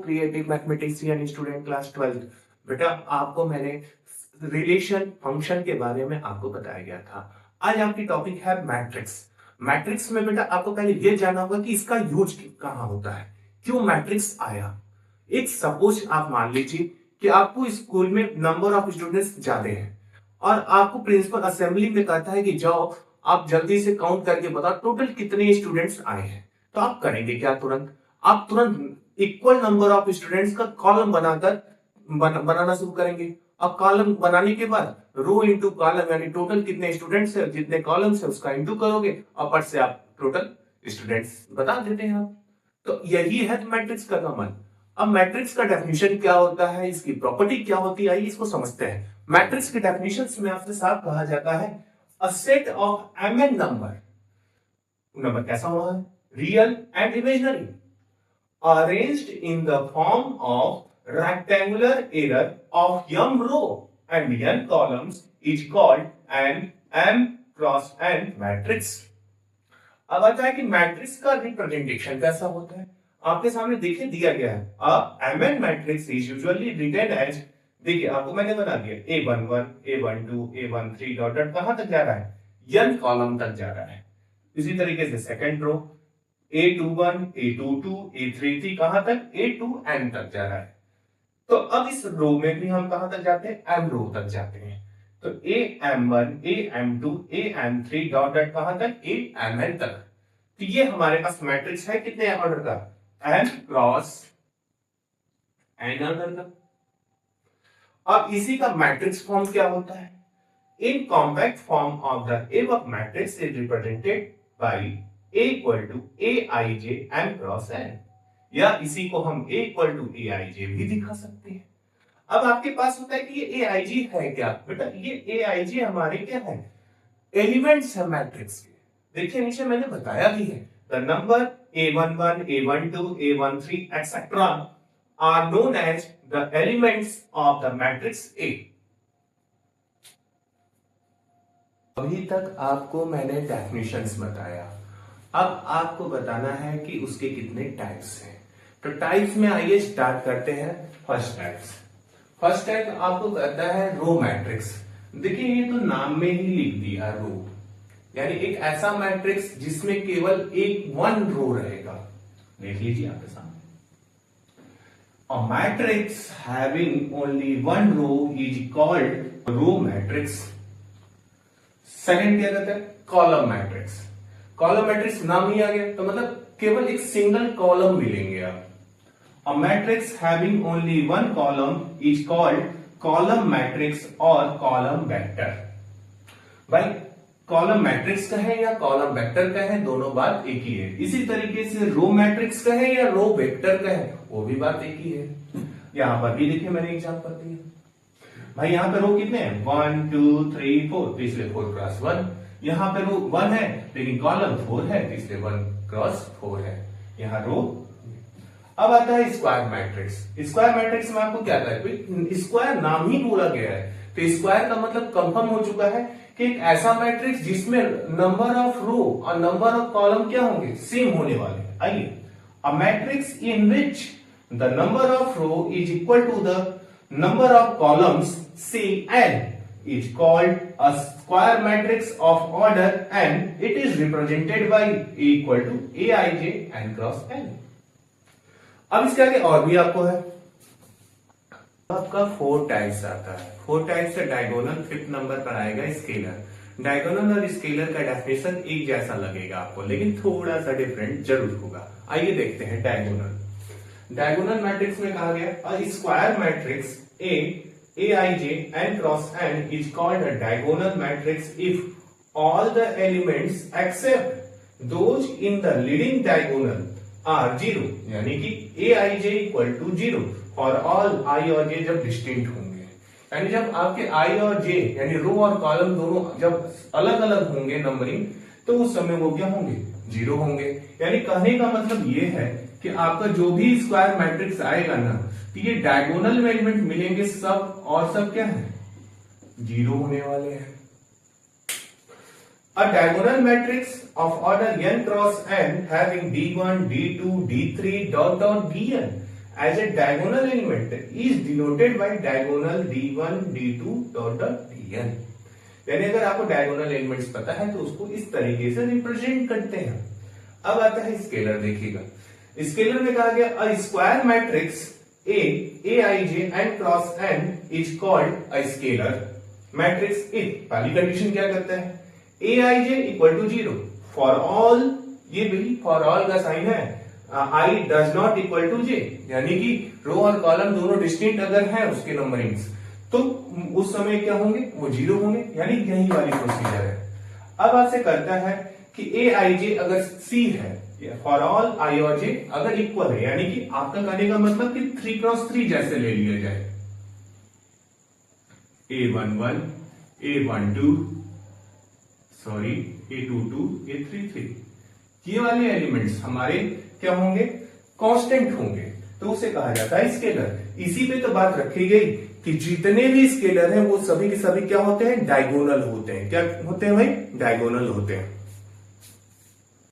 Creative mathematician student class 12। बेटा आपको मैंने रिलेशन फंक्शन के बारे में आपको बताया गया था। आज आपकी टॉपिक है मैट्रिक्स। मैट्रिक्स में बेटा आपको पहले ये जानना होगा कि इसका यूज कहाँ होता है, क्यों मैट्रिक्स आया। एक सपोज आप मान लीजिए कि आपको स्कूल में नंबर ऑफ स्टूडेंट्स ज्यादा हैं और आपको प्रिंसिपल असेंबली में कहता है कि जाओ आप जल्दी से काउंट करके बताओ टोटल कितने स्टूडेंट्स आए हैं। तो आप करेंगे क्या? आप तुरंत इक्वल नंबर ऑफ स्टूडेंट्स का कॉलम बनाना शुरू करेंगे। अब कॉलम बनाने के बाद रो इंटू कॉलम यानी टोटल कितने स्टूडेंट्स है, जितने कॉलम्स है उसका इंटू करोगे और पर से आप टोटल स्टूडेंट्स बता देते हैं आप। तो यही है मैट्रिक्स का कमाल। अब मैट्रिक्स का डेफिनेशन क्या होता है, इसकी प्रॉपर्टी क्या होती है, आइए इसको समझते हैं। मैट्रिक्स के डेफिनेशन में आपसे साफ कहा जाता है a set of mn number कैसा हुआ है, real and imaginary, arranged in the form of rectangular array of m row and n columns is called an m cross n matrix। अब आता है कि मैट्रिक्स का रिप्रेजेंटेशन कैसा होता है। आपके सामने देखिए दिया गया है a mn matrix is usually written as, देखिए आपको मैंने बना दिया a11 a12 a13 dot dot कहां तक जा रहा है, n कॉलम तक जा रहा है। इसी तरीके से second row A21, A22, A33 कहां तक, A2n तक जा रहा है। तो अब इस रो में भी हम कहां तक जाते हैं, m रो तक जाते हैं। तो AM1, AM2, AM3 dot dot कहां तक, AMn तक। तो ये हमारे पास मैट्रिक्स है कितने ऑर्डर का, m क्रॉस n ऑर्डर का। अब इसी का मैट्रिक्स फॉर्म क्या होता है, in compact form of the above matrix is represented by A equal to Aij m cross n, या इसी को हम A इक्वल टू Aij भी दिखा सकते हैं। अब आपके पास होता है कि ये Aij है क्या बेटा, ये Aij हमारे क्या है, एलिमेंट्स है मैट्रिक्स के। देखिए नीचे मैंने बताया भी है the number A11 A12 A13 etcetera are known as the elements of the matrix A। अभी तक आपको मैंने डेफिनेशंस बताया, अब आपको बताना है कि उसके कितने टाइप्स हैं। तो टाइप्स में आइए स्टार्ट करते हैं। फर्स्ट टाइप आपको कहता है रो मैट्रिक्स। देखिए ये तो नाम में ही लिख दिया रो, यानी एक ऐसा मैट्रिक्स जिसमें केवल एक वन रो रहेगा। देख लीजिए आपके सामने, a matrix having only one row is called row matrix. Second क्या कहते हैं, कॉलम मैट्रिक्स। कॉलम मैट्रिक्स नाम ही आ गया तो मतलब केवल एक सिंगल कॉलम मिलेंगे आप। अ matrix having only one column is called column matrix और कॉलम वेक्टर। भाई कॉलम मैट्रिक्स का है या कॉलम वेक्टर का है, दोनों बात एक ही है। इसी तरीके से रो मैट्रिक्स का है या रो वेक्टर का है, वो भी बात एक ही है। यहां पर भी देखिए मैंने एग्जांपल दिया। भाई यहां पे रो कितने हैं, 1 2 3 4, तो इसलिए 4 क्रॉस 1। यहां पे रो 1 है लेकिन कॉलम 4 है तो इसलिए 1 क्रॉस 4 है यहां रो। अब आता है स्क्वायर मैट्रिक्स। स्क्वायर मैट्रिक्स में आपको क्या कहता है, स्क्वायर नाम ही बोला गया है तो स्क्वायर का मतलब कंफर्म हो चुका है कि एक ऐसा मैट्रिक्स जिसमें नंबर ऑफ रो और नंबर ऑफ कॉलम क्या होंगे, सेम होने वाले। आइए, a matrix in which the number of row is equal to the number of columns say n is called a square matrix of order n. It is represented by A equal to Aij n cross n। अब इसके आगे और भी आपको है, आपका 4 types आता है। 4 टाइप्स है डायगोनल, 5th नंबर पर आएगा स्केलर। डायगोनल और स्केलर का डेफिनेशन एक जैसा लगेगा आपको लेकिन थोड़ा सा डिफरेंट जरूर होगा। आइए देखते हैं डायगोनल। डायगोनल मैट्रिक्स में कहा गया a square matrix A Aij n cross n is called a diagonal matrix if all the elements except those in the leading diagonal are 0, यानी कि Aij equal to 0 और all I और j जब distinct होंगे, यानी जब आपके I और j यानी रो और कॉलम दोनों जब अलग अलग होंगे नंबरिंग, तो उस समय वो क्या होंगे, 0 होंगे। यानी कहने का मतलब ये है कि आपका जो भी स्क्वायर मैट्रिक्स आएगा ना, तो ये डायगोनल में एलिमेंट मिलेंगे सब और सब क्या है, 0 होने वाले हैं। A diagonal matrix of order n cross n having d1, d2, d3 dot dot dn as a diagonal element is denoted by diagonal d1 d2 dot dn। यानी अगर आपको डायगोनल एलिमेंट्स पता है तो उसको इस तरीके से रिप्रेजेंट करते हैं। अब आता है स्केलर, देखिएगा स्केलर में कहा गया a square matrix aij and cross n is called a scalar matrix if पहली कंडीशन क्या करता है aij equal to 0 for all, ये भी फॉर ऑल का साइन है, i does not equal to j, यानी कि रो और कॉलम दोनों डिस्टिंक्ट अगर है उसके नंबरिंग्स तो उस समय क्या होंगे, वो 0 होंगे, यानी यही वाली प्रोसीजर है। अब आपसे करता है कि ए आई जे अगर सी है, फॉर ऑल आई और जे अगर इक्वल है, यानी कि आपका करने का मतलब कि 3x3 जैसे ले लिया जाए, A11 A12 sorry A22 A33, ये वाले एलिमेंट्स हमारे क्या होंगे, कांस्टेंट होंगे, तो उसे कहा जाता है स्केलर। इसी पे तो बात रखी गई कि जितने भी स्केलर हैं वो सभी के सभी क्या होते हैं, डायगोनल होते हैं। क्या होते हैं भाई, डायगोनल होते हैं।